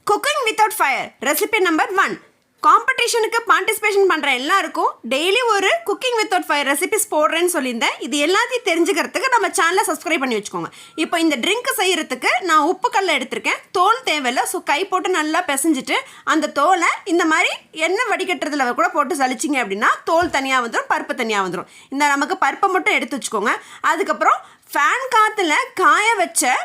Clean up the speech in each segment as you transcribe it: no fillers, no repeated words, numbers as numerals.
Cooking without fire recipe number 1. காம்படிஷனுக்கு participation பண்ணுற எல்லாருக்கும் டெய்லி ஒரு குக்கிங் வித்தவுட் ஃபயர் ரெசிபிஸ் போடுறேன்னு சொல்லியிருந்தேன். இது எல்லாத்தையும் தெரிஞ்சுக்கிறதுக்கு நம்ம சேனலை சப்ஸ்கிரைப் பண்ணி வச்சுக்கோங்க. இப்போ இந்த ட்ரிங்க் செய்யறதுக்கு நான் உப்பு கல்லை எடுத்திருக்கேன். தோல் தேவையில்லை. ஸோ கை போட்டு நல்லா பிசைஞ்சிட்டு அந்த தோலை இந்த மாதிரி எண்ணெய் வடிகட்டுறதுல கூட போட்டு சலிச்சிங்க அப்படின்னா தோல் தனியாக வந்துடும், பருப்பு தனியாக வந்துடும். இந்த நமக்கு பருப்பை மட்டும் எடுத்து வச்சுக்கோங்க. அதுக்கப்புறம் ஃபேன் காற்றுல காய வச்ச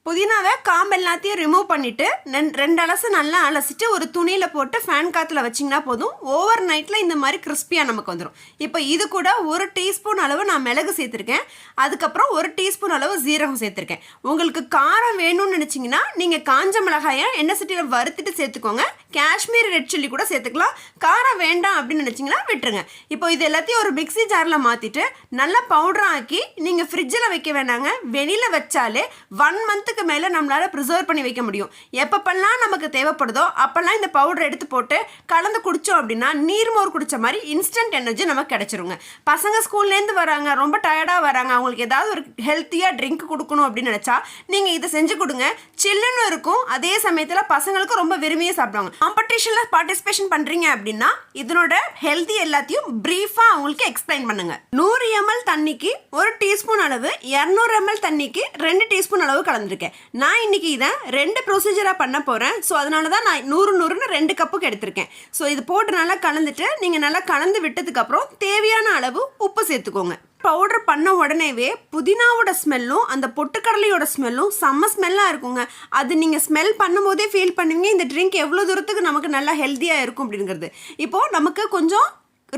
புதினாவை காம்பு எல்லாத்தையும் ரிமூவ் பண்ணிவிட்டு 2 அலசு நல்லா அலசிட்டு ஒரு துணியில் போட்டு ஃபேன் காற்றுல வச்சிங்கன்னா போதும். ஓவர் நைட்டில் இந்த மாதிரி கிறிஸ்பியாக நமக்கு வந்துடும். இப்போ இது கூட 1 டீஸ்பூன் அளவு நான் மிளகு சேர்த்துருக்கேன். அதுக்கப்புறம் 1 டீஸ்பூன் அளவு ஜீரகம் சேர்த்துருக்கேன். உங்களுக்கு காரம் வேணும்னு நினச்சிங்கன்னா நீங்கள் காஞ்ச மிளகாயை எண்ணெய் சட்டியில் வறுத்துட்டு சேர்த்துக்கோங்க. காஷ்மீர் ரெட் சில்லி கூட சேர்த்துக்கலாம். காரம் வேண்டாம் அப்படின்னு நினச்சிங்கன்னா விட்டுருங்க. இப்போ இது எல்லாத்தையும் ஒரு மிக்ஸி ஜாரில் மாற்றிட்டு நல்லா பவுடராக ஆக்கி நீங்கள் ஃப்ரிட்ஜில் வைக்க வேண்டாங்க. வெளியில் வச்சாலே 1 மந்த் மேல நம்மளால ப்ரிசர்வ் பண்ணி வைக்க முடியும். எப்பப்பெல்லாம் நமக்கு தேவைப்படுதோ அப்பெல்லாம் இந்த பவுடர் எடுத்து போட்டு கலந்து குடிச்சோம் அப்படின்னா நீர்மோர் குடிச்ச மாதிரி இன்ஸ்டன்ட் எனர்ஜி நமக்கு கிடைச்சிருங்க. பசங்க ஸ்கூல்லேருந்து வராங்க, ரொம்ப டயர்டாக வராங்க, அவங்களுக்கு ஏதாவது ஒரு ஹெல்த்தியாக ட்ரிங்க் கொடுக்கணும் அப்படின்னு நினச்சா நீங்கள் இதை செஞ்சு கொடுங்க. சில்லுன்னு இருக்கும், அதே சமயத்தில் பசங்களுக்கு ரொம்ப விரும்பியே சாப்பிடுவாங்க. காம்படிஷனில் பார்ட்டிசிபேஷன் பண்ணுறீங்க அப்படின்னா இதனோட ஹெல்த்தி எல்லாத்தையும் ப்ரீஃபாக அவங்களுக்கு எக்ஸ்பிளைன் பண்ணுங்க. 100 ml தண்ணிக்கு 1 டீஸ்பூன் அளவு, 200 ml தண்ணிக்கு 2 டீஸ்பூன் அளவு கலந்துருக்கேன். நான் இன்னைக்கு இதை 2 ப்ரொசீஜராக பண்ண போகிறேன். ஸோ அதனால தான் நான் 100 2 கப்புக்கு எடுத்திருக்கேன். ஸோ இது போட்டு நல்லா கலந்துட்டு நீங்கள் நல்லா கலந்து விட்டதுக்கப்புறம் தேவையான அளவு உப்பு சேர்த்துக்கோங்க. பவுடர் பண்ண உடனேவே புதினாவோட ஸ்மெல்லும் அந்த பொட்டுக்கடலையோட ஸ்மெல்லும் செம்ம ஸ்மெல்லாக இருக்குங்க. அது நீங்கள் ஸ்மெல் பண்ணும்போதே ஃபீல் பண்ணுவீங்க இந்த ட்ரிங்க் எவ்வளோ தூரத்துக்கு நமக்கு நல்லா ஹெல்த்தியாக இருக்கும் அப்படிங்கிறது. இப்போது நமக்கு கொஞ்சம்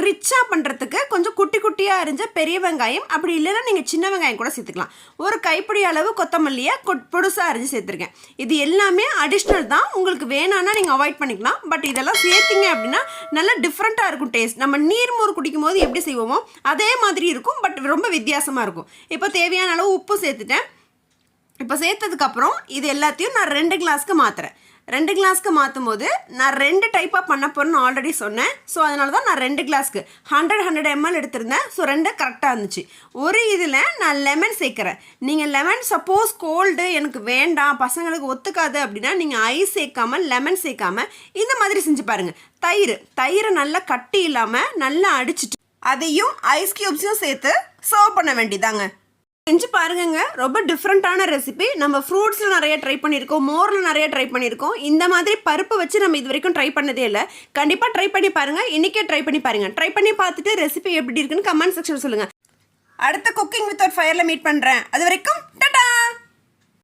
ரிச்சாக பண்ணுறதுக்கு கொஞ்சம் குட்டி குட்டியாக அரிஞ்ச பெரிய வெங்காயம், அப்படி இல்லைன்னா நீங்கள் சின்ன வெங்காயம் கூட சேர்த்துக்கலாம். ஒரு கைப்பிடி அளவு கொத்தமல்லியை பொடுசாக அரிஞ்சு சேர்த்துருக்கேன். இது எல்லாமே அடிஷ்னல் தான், உங்களுக்கு வேணான்னா நீங்கள் அவாய்ட் பண்ணிக்கலாம். பட் இதெல்லாம் சேர்த்திங்க அப்படின்னா நல்லா டிஃப்ரெண்ட்டாக இருக்கும் டேஸ்ட். நம்ம நீர்மோர் குடிக்கும் போது எப்படி செய்வோமோ அதே மாதிரி இருக்கும், பட் ரொம்ப வித்தியாசமாக இருக்கும். இப்போ தேவையான அளவு உப்பு சேர்த்துட்டேன். இப்போ சேர்த்ததுக்கப்புறம் இது எல்லாத்தையும் நான் 2 கிளாஸ்க்கு மாற்றுறேன். 2 கிளாஸ்க்கு மாற்றும் போது நான் 2 டைப்பாக பண்ண போகிறேன்னு ஆல்ரெடி சொன்னேன். ஸோ அதனால தான் நான் 2 கிளாஸ்க்கு 100 ml எடுத்திருந்தேன். ஸோ 2 கரெக்டாக இருந்துச்சு. ஒரு இதில் நான் லெமன் சேர்க்குறேன். நீங்கள் லெமன் சப்போஸ் கோல்டு எனக்கு வேண்டாம், பசங்களுக்கு ஒத்துக்காது அப்படின்னா நீங்கள் ஐஸ் சேர்க்காமல் லெமன் சேர்க்காமல் இந்த மாதிரி செஞ்சு பாருங்கள். தயிரை நல்லா கட்டி இல்லாமல் நல்லா அடிச்சிட்டு அதையும் ஐஸ் க்யூப்ஸையும் சேர்த்து சர்வ் பண்ண வேண்டியதாங்க. செஞ்சு பாருங்க, ரொம்ப டிஃப்ரெண்ட்டான ரெசிபி. நம்ம ஃப்ரூட்ஸில் நிறைய ட்ரை பண்ணியிருக்கோம், மோரில் நிறைய ட்ரை பண்ணியிருக்கோம். இந்த மாதிரி பருப்பு வச்சு நம்ம இது வரைக்கும் ட்ரை பண்ணதே இல்லை. கண்டிப்பாக ட்ரை பண்ணி பாருங்கள். இன்றைக்கே ட்ரை பண்ணி பாருங்கள். ட்ரை பண்ணி பார்த்துட்டு ரெசிபி எப்படி இருக்குன்னு கமெண்ட் செக்ஷன் சொல்லுங்கள். அடுத்த குக்கிங் வித்தவுட் ஃபயரில் மீட் பண்ணுறேன். அது வரைக்கும் டாடா.